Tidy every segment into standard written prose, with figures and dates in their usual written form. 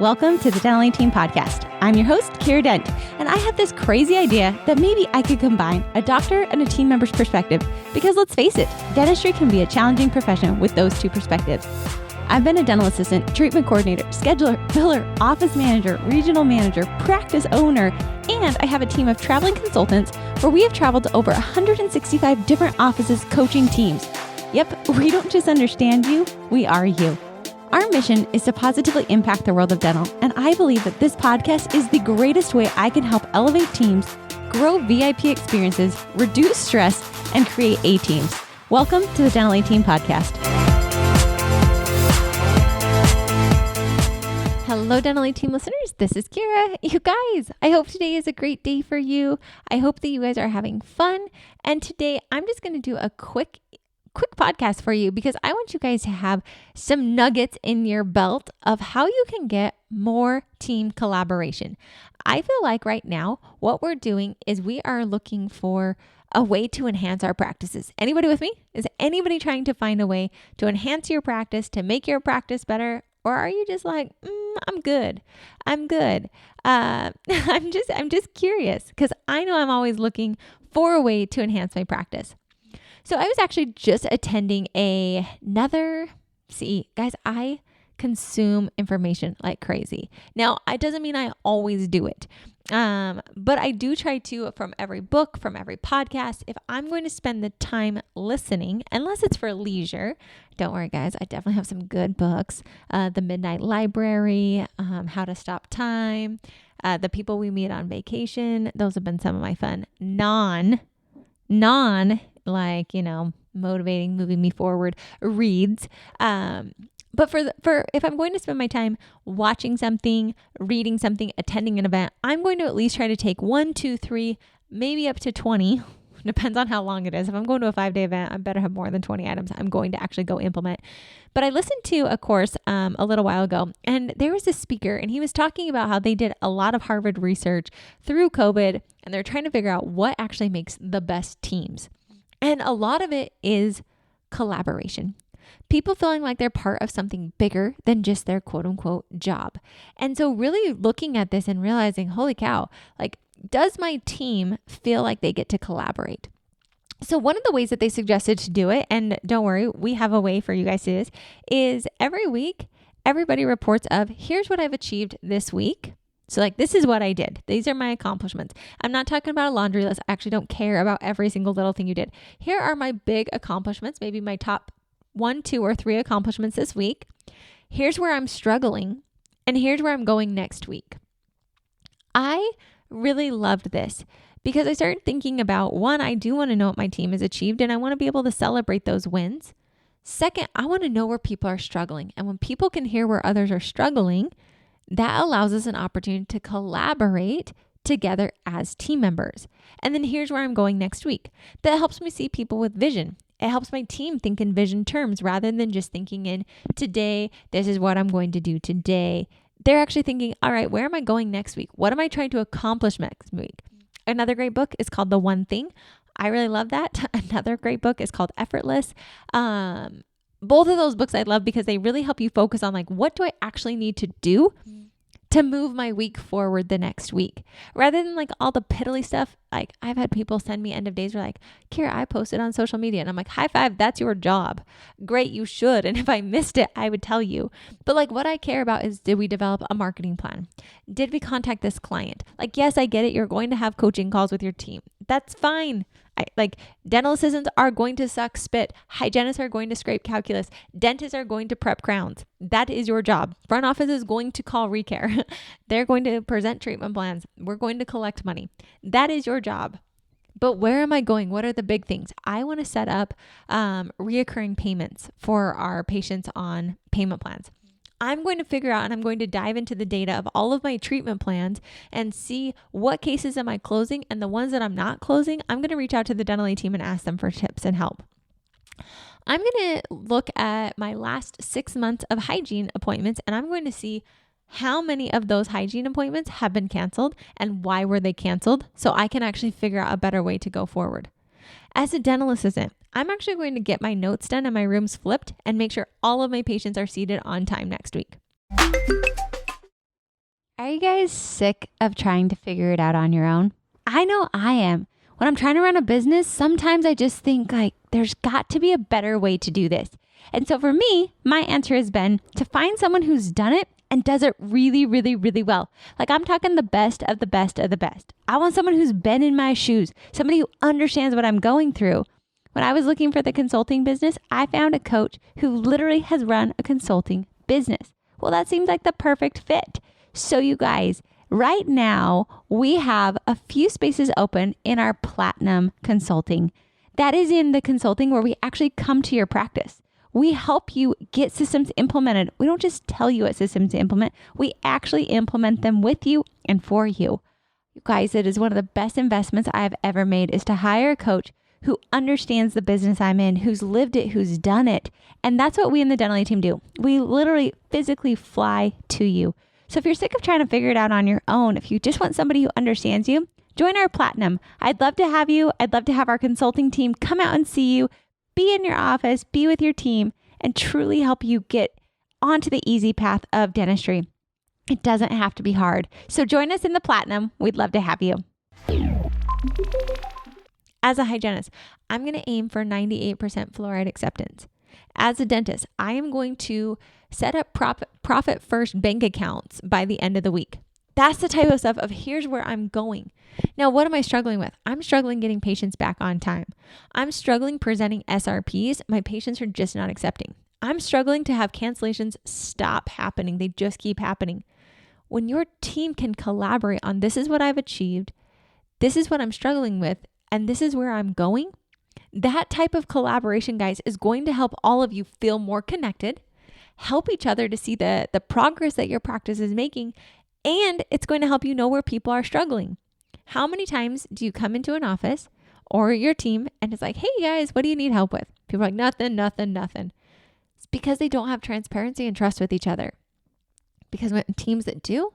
Welcome to the Dental Team Podcast. I'm your host, Kiera Dent, and I have this crazy idea that maybe I could combine a doctor and a team member's perspective because let's face it, dentistry can be a challenging profession with those two perspectives. I've been a dental assistant, treatment coordinator, scheduler, biller, office manager, regional manager, practice owner, and I have a team of traveling consultants where we have traveled to over 165 different offices coaching teams. Yep, we don't just understand you, we are you. Our mission is to positively impact the world of dental, and I believe that this podcast is the greatest way I can help elevate teams, grow VIP experiences, reduce stress, and create A-teams. Welcome to the Dental Team Podcast. Hello, Dental Team listeners. This is Kiera. You guys, I hope today is a great day for you. I hope that you guys are having fun. And today I'm just going to do a quick podcast for you because I want you guys to have some nuggets in your belt of how you can get more team collaboration. I feel like right now what we're doing is we are looking for a way to enhance our practices. Anybody with me? Is anybody trying to find a way to enhance your practice, to make your practice better? Or are you just like, I'm good. I'm just curious because I know I'm always looking for a way to enhance my practice. So I was actually just attending guys, I consume information like crazy. Now, it doesn't mean I always do it. But I do try to, from every book, from every podcast, if I'm going to spend the time listening, unless it's for leisure, don't worry guys, I definitely have some good books. The Midnight Library, How to Stop Time, The People We Meet on Vacation. Those have been some of my fun motivating, moving me forward reads. But for if I'm going to spend my time watching something, reading something, attending an event, I'm going to at least try to take 1, 2, 3, maybe up to 20. Depends on how long it is. If I'm going to a 5-day event, I better have more than 20 items I'm going to actually go implement. But I listened to a course a little while ago, and there was a speaker, and he was talking about how they did a lot of Harvard research through COVID, and they're trying to figure out what actually makes the best teams. And a lot of it is collaboration. People feeling like they're part of something bigger than just their quote unquote job. And so really looking at this and realizing, holy cow, like, does my team feel like they get to collaborate? So one of the ways that they suggested to do it, and don't worry, we have a way for you guys to do this, is every week, everybody reports of, here's what I've achieved this week. So like, this is what I did. These are my accomplishments. I'm not talking about a laundry list. I actually don't care about every single little thing you did. Here are my big accomplishments, maybe my top 1, 2, or 3 accomplishments this week. Here's where I'm struggling, and here's where I'm going next week. I really loved this because I started thinking about, one, I do want to know what my team has achieved, and I want to be able to celebrate those wins. Second, I want to know where people are struggling. And when people can hear where others are struggling, that allows us an opportunity to collaborate together as team members. And then here's where I'm going next week. That helps me see people with vision. It helps my team think in vision terms rather than just thinking in today, this is what I'm going to do today. They're actually thinking, all right, where am I going next week? What am I trying to accomplish next week? Another great book is called The One Thing. I really love that. Another great book is called Effortless. Both of those books I love because they really help you focus on like, what do I actually need to do to move my week forward the next week, rather than like all the piddly stuff. Like I've had people send me end of days where like, Kiera, I posted on social media, and I'm like, high five, that's your job. Great, you should. And if I missed it, I would tell you. But like, what I care about is, did we develop a marketing plan? Did we contact this client? Like, yes, I get it. You're going to have coaching calls with your team. That's fine. Dental assistants are going to suck spit. Hygienists are going to scrape calculus. Dentists are going to prep crowns. That is your job. Front office is going to call recare. They're going to present treatment plans. We're going to collect money. That is your job. But where am I going? What are the big things? I want to set up reoccurring payments for our patients on payment plans. I'm going to figure out, and I'm going to dive into the data of all of my treatment plans and see what cases am I closing, and the ones that I'm not closing, I'm going to reach out to the dental team and ask them for tips and help. I'm going to look at my last 6 months of hygiene appointments, and I'm going to see how many of those hygiene appointments have been canceled and why were they canceled, so I can actually figure out a better way to go forward. As a dental assistant, I'm actually going to get my notes done and my rooms flipped and make sure all of my patients are seated on time next week. Are you guys sick of trying to figure it out on your own? I know I am. When I'm trying to run a business, sometimes I just think like there's got to be a better way to do this. And so for me, my answer has been to find someone who's done it and does it really, really, really well. Like I'm talking the best of the best of the best. I want someone who's been in my shoes, somebody who understands what I'm going through. When I was looking for the consulting business, I found a coach who literally has run a consulting business. Well, that seems like the perfect fit. So you guys, right now we have a few spaces open in our Platinum Consulting. That is in the consulting where we actually come to your practice. We help you get systems implemented. We don't just tell you what systems to implement. We actually implement them with you and for you. You guys, it is one of the best investments I've ever made is to hire a coach who understands the business I'm in, who's lived it, who's done it. And that's what we in the Dental team do. We literally physically fly to you. So if you're sick of trying to figure it out on your own, if you just want somebody who understands you, join our Platinum. I'd love to have you. I'd love to have our consulting team come out and see you, be in your office, be with your team, and truly help you get onto the easy path of dentistry. It doesn't have to be hard. So join us in the Platinum. We'd love to have you. As a hygienist, I'm going to aim for 98% fluoride acceptance. As a dentist, I am going to set up profit first bank accounts by the end of the week. That's the type of stuff of here's where I'm going. Now, what am I struggling with? I'm struggling getting patients back on time. I'm struggling presenting SRPs. My patients are just not accepting. I'm struggling to have cancellations stop happening. They just keep happening. When your team can collaborate on this is what I've achieved, this is what I'm struggling with, and this is where I'm going, that type of collaboration, guys, is going to help all of you feel more connected, help each other to see the progress that your practice is making, and it's going to help you know where people are struggling. How many times do you come into an office or your team and it's like, hey guys, what do you need help with? People are like, nothing. It's because they don't have transparency and trust with each other. Because when teams that do,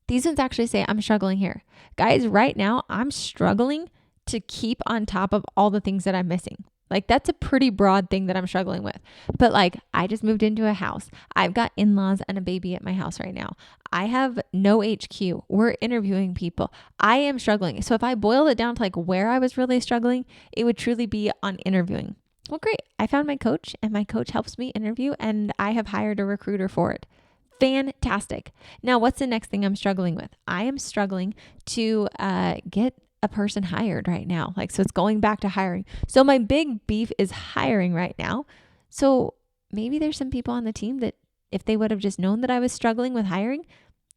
these ones actually say, I'm struggling here. Guys, right now, I'm struggling to keep on top of all the things that I'm missing. Like that's a pretty broad thing that I'm struggling with. But like I just moved into a house. I've got in-laws and a baby at my house right now. I have no HQ. We're interviewing people. I am struggling. So if I boiled it down to like where I was really struggling, it would truly be on interviewing. Well, great. I found my coach and my coach helps me interview and I have hired a recruiter for it. Fantastic. Now, what's the next thing I'm struggling with? I am struggling to get a person hired right now. So it's going back to hiring. So my big beef is hiring right now. So maybe there's some people on the team that if they would have just known that I was struggling with hiring,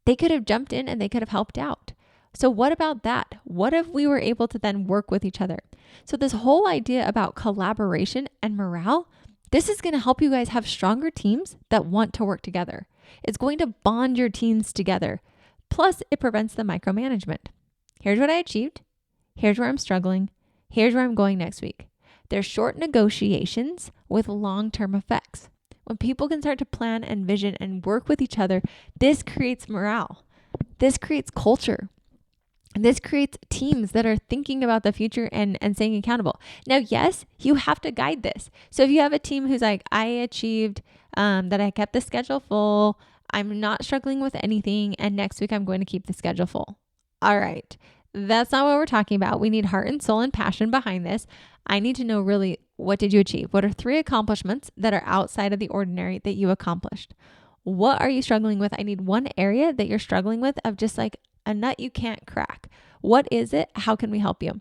they could have jumped in and they could have helped out. So what about that? What if we were able to then work with each other? So this whole idea about collaboration and morale, this is going to help you guys have stronger teams that want to work together. It's going to bond your teams together. Plus, it prevents the micromanagement. Here's what I achieved. Here's where I'm struggling. Here's where I'm going next week. They're short negotiations with long-term effects. When people can start to plan and vision and work with each other, this creates morale. This creates culture. This creates teams that are thinking about the future and staying accountable. Now, yes, you have to guide this. So if you have a team who's like, I achieved that I kept the schedule full, I'm not struggling with anything, and next week I'm going to keep the schedule full. All right. That's not what we're talking about. We need heart and soul and passion behind this. I need to know really, what did you achieve? What are 3 accomplishments that are outside of the ordinary that you accomplished? What are you struggling with? I need one area that you're struggling with of just like a nut you can't crack. What is it? How can we help you?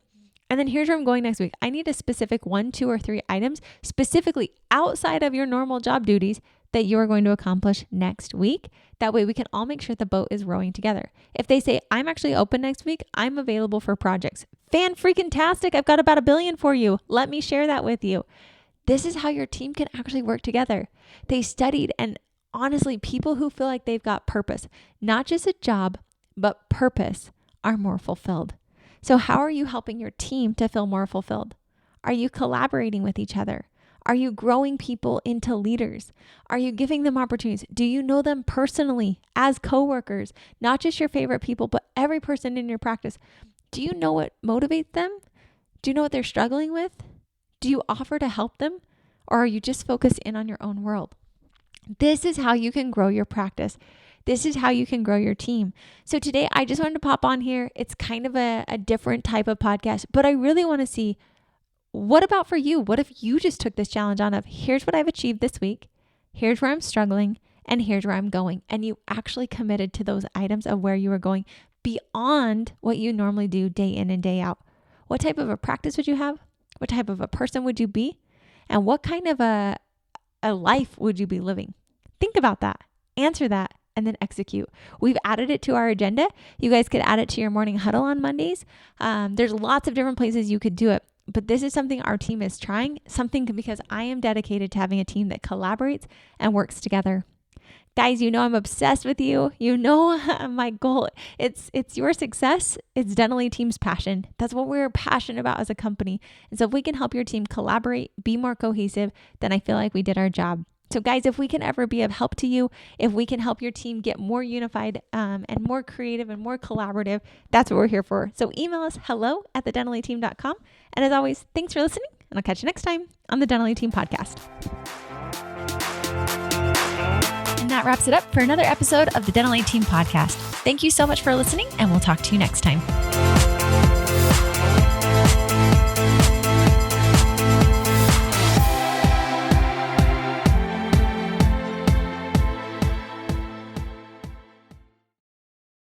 And then here's where I'm going next week. I need a specific 1, 2, or 3 items specifically outside of your normal job duties that you are going to accomplish next week. That way we can all make sure the boat is rowing together. If they say, I'm actually open next week, I'm available for projects. Fan-freaking-tastic. I've got about $1 billion for you. Let me share that with you. This is how your team can actually work together. They studied, and honestly, people who feel like they've got purpose, not just a job, but purpose, are more fulfilled. So how are you helping your team to feel more fulfilled? Are you collaborating with each other? Are you growing people into leaders? Are you giving them opportunities? Do you know them personally as coworkers, not just your favorite people, but every person in your practice? Do you know what motivates them? Do you know what they're struggling with? Do you offer to help them? Or are you just focused in on your own world? This is how you can grow your practice. This is how you can grow your team. So today I just wanted to pop on here. It's kind of a different type of podcast, but I really want to see, what about for you? What if you just took this challenge on of, here's what I've achieved this week, here's where I'm struggling, and here's where I'm going. And you actually committed to those items of where you were going beyond what you normally do day in and day out. What type of a practice would you have? What type of a person would you be? And what kind of a life would you be living? Think about that. Answer that. And then execute. We've added it to our agenda. You guys could add it to your morning huddle on Mondays. There's lots of different places you could do it, but this is something our team is trying, something because I am dedicated to having a team that collaborates and works together. Guys, you know I'm obsessed with you. You know my goal. It's your success. It's Dental Team's passion. That's what we're passionate about as a company. And so if we can help your team collaborate, be more cohesive, then I feel like we did our job. So guys, if we can ever be of help to you, if we can help your team get more unified and more creative and more collaborative, that's what we're here for. So email us hello@thedentalteam.com. And as always, thanks for listening, and I'll catch you next time on the Dental Team Podcast. And that wraps it up for another episode of the Dental Team Podcast. Thank you so much for listening, and we'll talk to you next time.